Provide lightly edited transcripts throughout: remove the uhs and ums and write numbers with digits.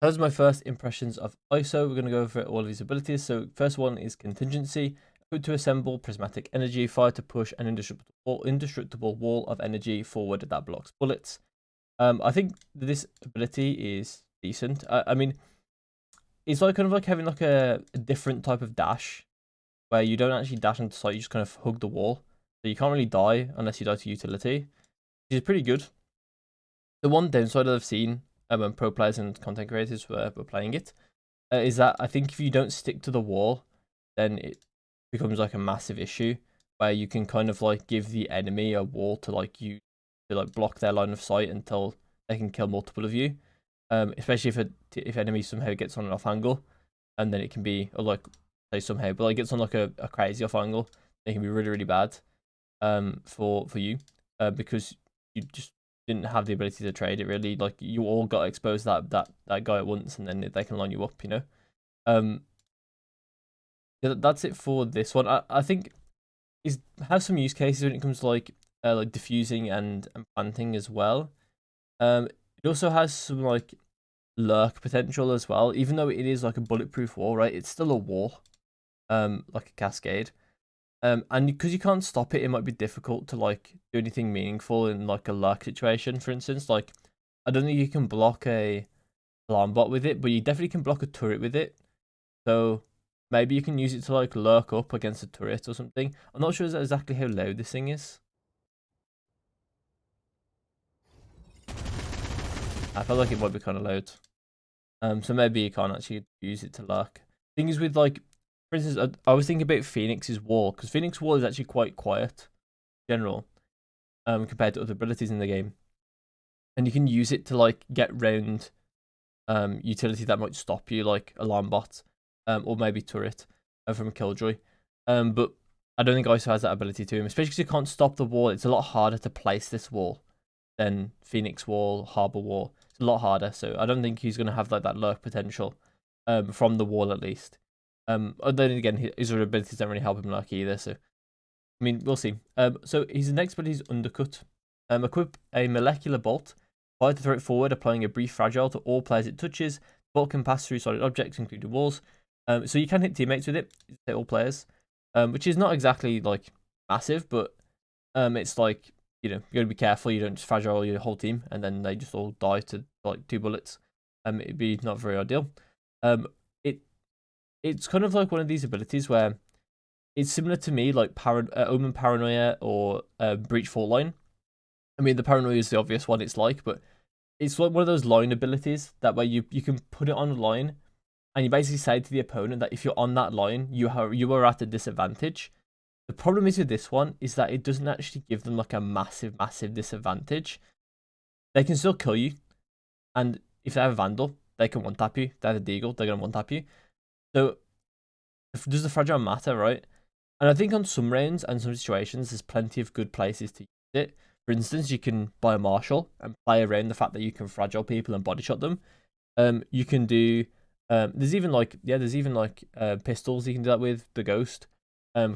Those are my first impressions of ISO. We're going to go over all of these abilities. So first one is contingency. Food to assemble, prismatic energy, fire to push, an indestructible wall of energy forward that blocks bullets. I think this ability is decent. I mean, it's like kind of like having like a different type of dash where you don't actually dash into sight, you just kind of hug the wall. So you can't really die unless you die to utility, which is pretty good. The one downside that I've seen when pro players and content creators were playing it is that I think if you don't stick to the wall, then it becomes like a massive issue where you can kind of like give the enemy a wall to like you to like block their line of sight until they can kill multiple of you. Especially if enemy somehow gets on an off angle, and then it can be, or like say somehow, but like gets on like a crazy off angle, it can be really bad for you because you just didn't have the ability to trade it really. Like you all got exposed that guy at once, and then they can line you up, you know. Yeah, that's it for this one. I think is has some use cases when it comes to like diffusing and planting as well. It also has some like lurk potential as well, even though it is like a bulletproof wall, right? It's still a wall, like a cascade. And because you can't stop it, it might be difficult to like do anything meaningful in like a lurk situation, for instance. Like, I don't think you can block a alarm bot with it, but you definitely can block a turret with it. So maybe you can use it to like lurk up against a turret or something. I'm not sure exactly how loud this thing is. I feel like it might be kind of loud. So maybe you can't actually use it to lurk. Thing is with like, for instance, I was thinking about Phoenix's wall, because Phoenix wall is actually quite quiet in general, compared to other abilities in the game. And you can use it to like get round utility that might stop you, like alarm bot, or maybe turret from Killjoy. But I don't think ISO has that ability to him, especially because you can't stop the wall. It's a lot harder to place this wall than Phoenix wall, Harbor wall. It's a lot harder, so I don't think he's going to have like that lurk potential from the wall at least. Then again, his other abilities don't really help him lurk either, so I mean, we'll see. So his next ability is Undercut. Equip a molecular bolt. Fire to throw it forward, applying a brief fragile to all players it touches. The bolt can pass through solid objects, including walls. So you can hit teammates with it, hit all players, which is not exactly like massive, but it's like, you know, you gotta be careful. You don't just fragile your whole team and then they just all die to like 2 bullets. It'd be not very ideal. It it's kind of like one of these abilities where it's similar to me, like Omen Paranoia or Breach Fault Line. I mean, the Paranoia is the obvious one it's like, but it's like one of those line abilities that way you can put it on a line, and you basically say to the opponent that if you're on that line, you are at a disadvantage. The problem is with this one is that it doesn't actually give them like a massive disadvantage. They can still kill you, and if they have a Vandal, they can one tap you. If they have a Deagle, they're gonna one tap you. So does the fragile matter, right? And I think on some rounds and some situations, there's plenty of good places to use it. For instance, you can buy a Marshall and play around the fact that you can fragile people and body shot them. You can do. There's even like pistols you can do that with the Ghost.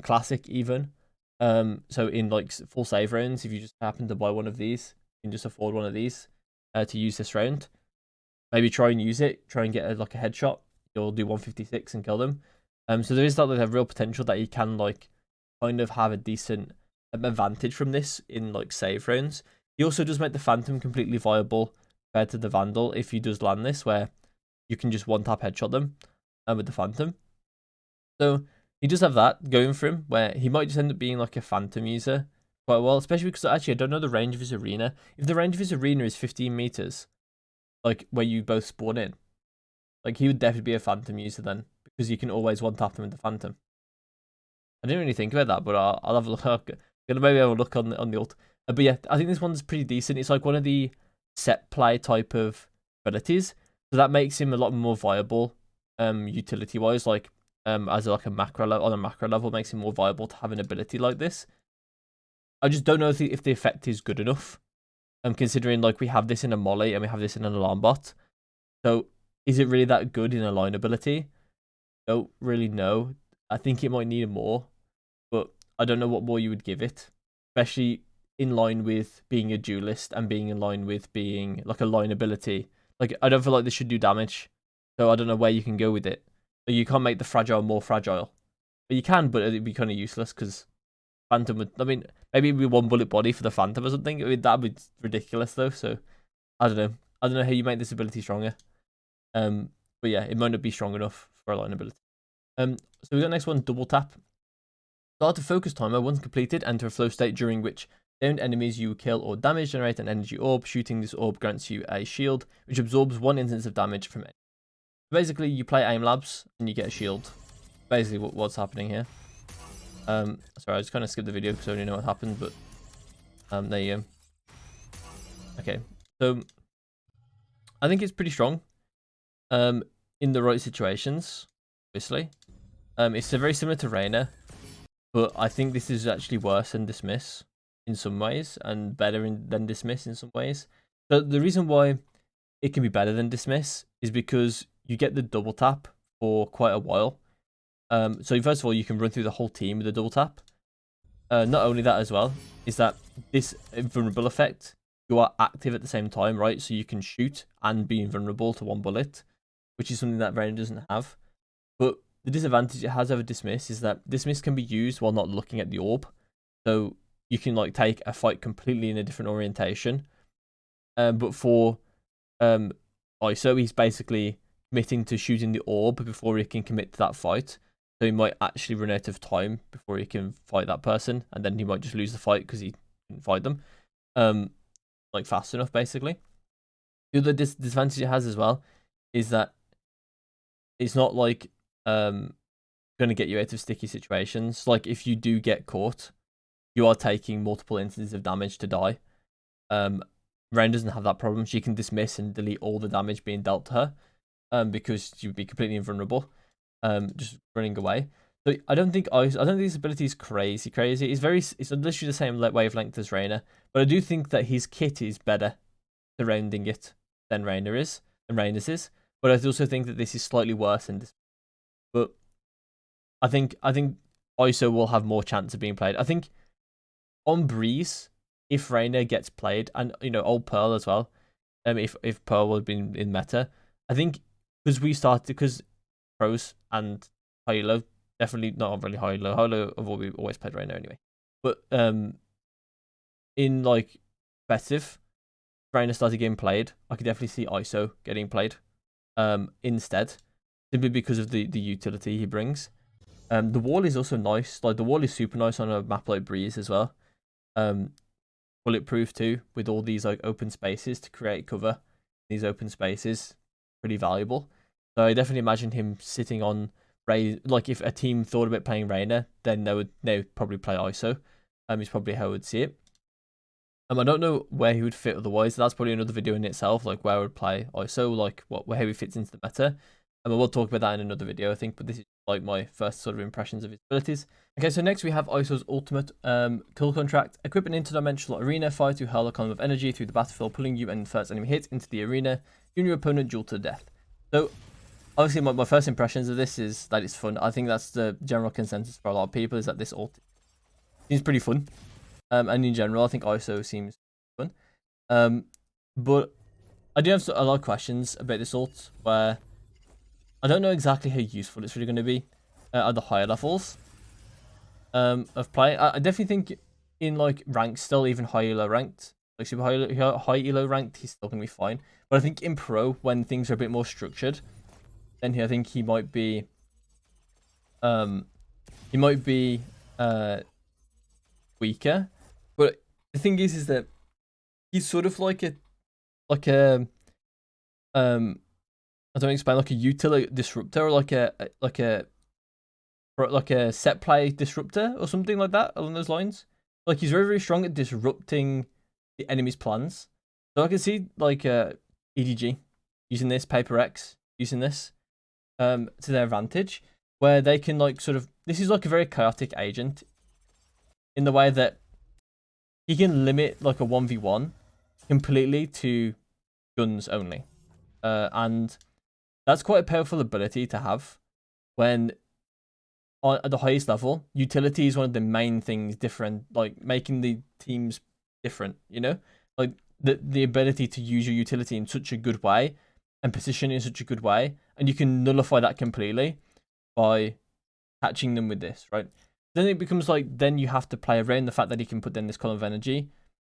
Classic even. So in like full save rounds, if you just happen to buy one of these, you can just afford one of these to use this round. Maybe try and use it. Try and get like a headshot. You'll do 156 and kill them. So there is like a real potential that you can like kind of have a decent advantage from this in like save rounds. He also does make the Phantom completely viable compared to the Vandal if he does land this, where you can just one tap headshot them with the Phantom. So he does have that going for him, where he might just end up being like a Phantom user quite well, especially because actually I don't know the range of his arena. If the range of his arena is 15 meters, like where you both spawn in, like he would definitely be a Phantom user then, because you can always one tap him with the Phantom. I didn't really think about that, but I'll have a look. I'm gonna maybe have a look on the ult. But yeah, I think this one's pretty decent. It's like one of the set play type of abilities, so that makes him a lot more viable, utility wise. Like, as like a macro level, on a macro level, makes him more viable to have an ability like this. I just don't know if the effect is good enough. Considering like we have this in a molly and we have this in an alarm bot, so is it really that good in a line ability? Don't really know. I think it might need more, but I don't know what more you would give it, especially in line with being a duelist and being in line with being like a line ability. Like, I don't feel like this should do damage So I don't know where you can go with it. You can't make the fragile more fragile. But you can, but it'd be kind of useless because Phantom would. I mean, maybe it'd be 1 bullet body for the Phantom or something. I mean, that'd be ridiculous though. So I don't know. I don't know how you make this ability stronger. But yeah, it might not be strong enough for a line ability. So we got next one, double tap. Start a focus timer. Once completed, enter a flow state during which downed enemies you kill or damage generate an energy orb. Shooting this orb grants you a shield, which absorbs 1 instance of damage from it. Basically, you play Aim Labs and you get a shield. Basically, what's happening here. Sorry, I just kind of skipped the video because I already know what happened, but there you go. Okay, so I think it's pretty strong. In the right situations, obviously. It's very similar to Reyna, but I think this is actually worse than Dismiss in some ways and better than Dismiss in some ways. So the reason why it can be better than Dismiss is because you get the double tap for quite a while. So first of all, you can run through the whole team with a double tap. Not only that as well, is that this invulnerable effect, you are active at the same time, right? So you can shoot and be invulnerable to 1 bullet, which is something that Reyna doesn't have. But the disadvantage it has over Dismiss is that Dismiss can be used while not looking at the orb. So you can like take a fight completely in a different orientation. But for ISO, he's basically committing to shooting the orb before he can commit to that fight. So he might actually run out of time before he can fight that person, and then he might just lose the fight because he didn't fight them like fast enough, basically. The other disadvantage it has as well is that it's not like going to get you out of sticky situations. Like if you do get caught, you are taking multiple instances of damage to die. Ren doesn't have that problem. She can dismiss and delete all the damage being dealt to her, because you'd be completely invulnerable, just running away. So I don't think his ability is crazy. It's literally the same wavelength as Reyna, but I do think that his kit is better surrounding it than Reyna's is. But I also think that this is slightly worse than this. But I think ISO will have more chance of being played. I think on Breeze, if Reyna gets played, and old Pearl as well, if Pearl would have been in meta, I think because pros and Hilo, definitely not really Hilo. Hilo have always played Reyna anyway. But in like competitive, Reyna started getting played, I could definitely see ISO getting played instead, simply because of the utility he brings. The wall is also nice. Like the wall is super nice on a map like Breeze as well. Bulletproof too, with all these like open spaces to create cover. These open spaces, pretty valuable. So I definitely imagine him sitting on Ray. Like if a team thought about playing Reyna, then they would probably play ISO. Is probably how I would see it. I don't know where he would fit otherwise. That's probably another video in itself, like where I would play ISO, like how he fits into the meta. We'll talk about that in another video, I think, but this is like my first sort of impressions of his abilities. Okay, so next we have ISO's ultimate kill contract. Equip an interdimensional arena, fire to hurl a column of energy through the battlefield, pulling you and first enemy hit into the arena, giving your opponent duel to death. So obviously my first impressions of this is that it's fun. I think that's the general consensus for a lot of people, is that this ult seems pretty fun. And in general, I think ISO seems fun. But I do have a lot of questions about this ult, where I don't know exactly how useful it's really going to be at the higher levels of play. I definitely think in like ranked still, even high elo ranked, like super high elo ranked, he's still going to be fine. But I think in pro, when things are a bit more structured, then I think he might be weaker. But the thing is that he's sort of like a I don't explain, like a utility disruptor, or like a set play disruptor or something like that along those lines. Like he's very, very strong at disrupting the enemy's plans. So I can see like EDG using this, Paper X using this to their advantage, where they can like sort of, this is like a very chaotic agent in the way that he can limit like a 1v1 completely to guns only. And that's quite a powerful ability to have when at the highest level. Utility is one of the main things different, like making the teams different, like the ability to use your utility in such a good way and position in such a good way, and you can nullify that completely by catching them with this, right? Then it becomes like, then you have to play around the fact that he can put in this column of energy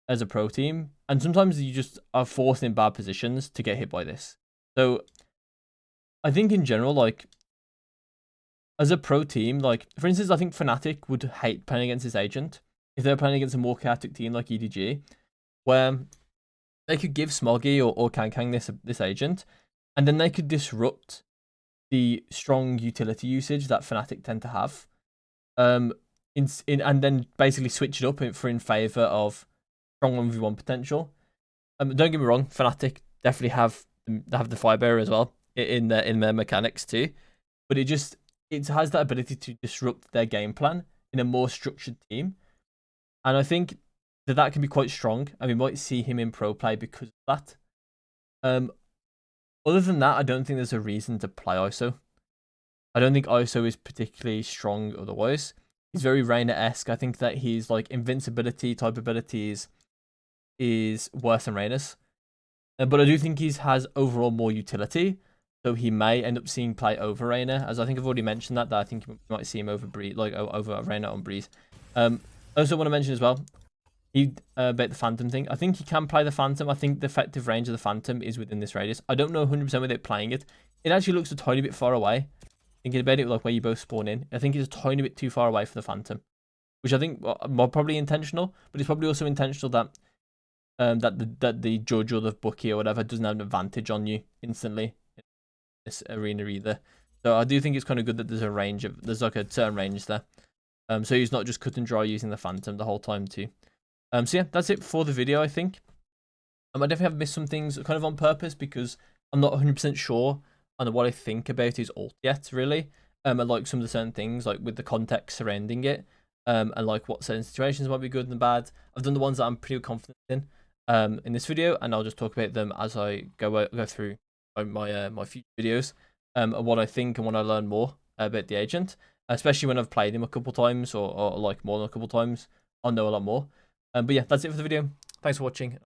as a pro team, and sometimes you just are forced in bad positions to get hit by this. So I think in general, like, as a pro team, like, for instance, I think Fnatic would hate playing against this agent if they're playing against a more chaotic team like EDG, where they could give Smoggy or Kang this agent, and then they could disrupt the strong utility usage that Fnatic tend to have, and then basically switch it up in favor of strong 1v1 potential. Don't get me wrong, Fnatic definitely have the Firebearer as well in their mechanics too, but it has that ability to disrupt their game plan in a more structured team, and I think that can be quite strong, and we might see him in pro play because of that. Other than that, I don't think there's a reason to play ISO. I don't think ISO is particularly strong otherwise. He's very Reyna-esque. I think that his like invincibility type abilities is worse than Reyna's. But I do think he has overall more utility, so he may end up seeing play over Reyna, as I think I've already mentioned that I think you might see him over Breeze, like over Reyna on Breeze. I also want to mention as well, about the Phantom thing. I think he can play the Phantom. I think the effective range of the Phantom is within this radius. I don't know 100% without playing it. It actually looks a tiny bit far away. Thinking about it, like where you both spawn in, I think it's a tiny bit too far away for the Phantom, which I think more probably intentional, but it's probably also intentional that that the judge or the bookie or whatever doesn't have an advantage on you instantly in this arena either. So I do think it's kind of good that there's like a certain range there. So he's not just cut and dry using the Phantom the whole time too. So yeah, that's it for the video, I think. I definitely have missed some things kind of on purpose because I'm not 100% sure on what I think about his ult yet, really. And like some of the certain things, like with the context surrounding it, and like what certain situations might be good and bad. I've done the ones that I'm pretty confident in this video, and I'll just talk about them as I go through my future videos, and what I think and when I learn more about the agent, especially when I've played him a couple times or like more than a couple times. I'll know a lot more. But yeah, that's it for the video. Thanks for watching.